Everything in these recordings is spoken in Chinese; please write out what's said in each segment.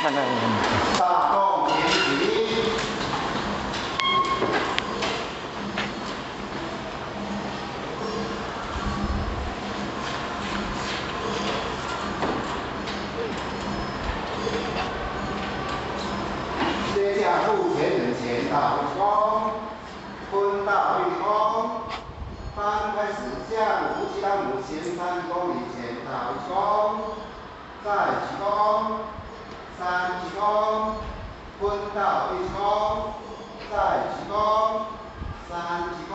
大众前提。接下付钱人前倒一躬，坤倒一躬，翻开始向夫妻老母亲3公里前倒一躬，再鞠躬，3鞠躬，坤倒一躬，再鞠躬，3鞠躬。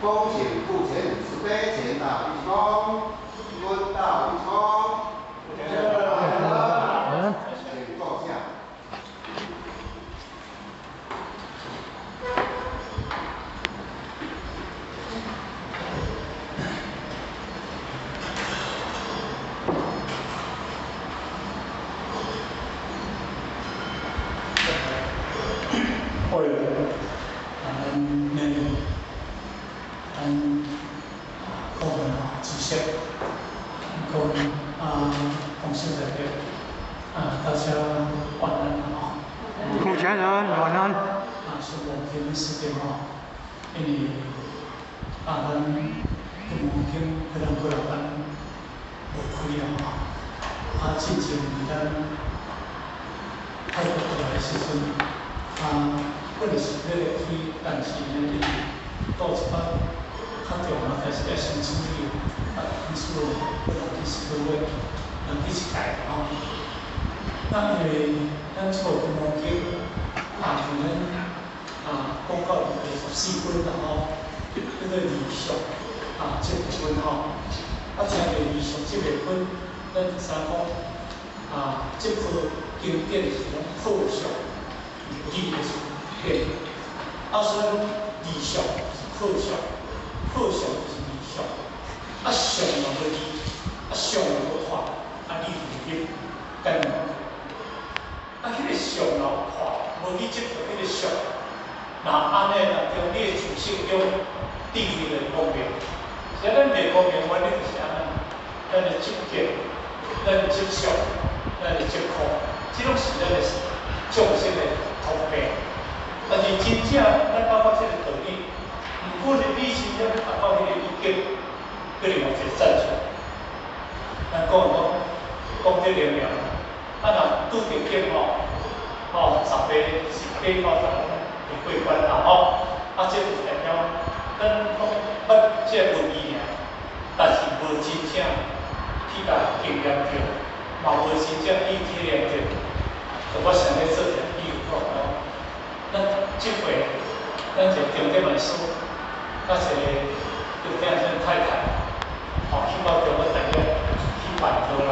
恭请付钱人慈悲前倒一躬，坤倒一躬。请坐下。为了个人知识，个人公司在这大家晚安付钱人晚安。是我今时间因为咱公厅个人班无开进前咱泰国过来的时阵，本是要开，但是呢，到一班较重要，但是要先处理，因此不能第4个月，第1届那因为咱这个公厅像咱公告里面14分那个理想这部分这个理想这个分，咱3讲这个经典是讲课上，理的是变，所以理想是课上，课上就是理想，上就要理，上就要看，理就入干嘛？迄个上有看，无理接着迄个上。那安尼啦，用你的主性用地理的公平，所以咱袂公平，原理就是安尼，咱的接见，咱的接受，咱的接口，这种是咱的众生的通病。但是真正咱包括这个道理，如果你理性要达到迄个意见，佮另外一个赞成，咱讲这了了，若拄着见10个是计到会关这就代表咱讲捌这文艺尔，但是无真正去甲经验着，嘛无真正去体验着。我想要做点比喻咱这回咱一个重点来说，一个重点太太，希望中国大陆去办到啦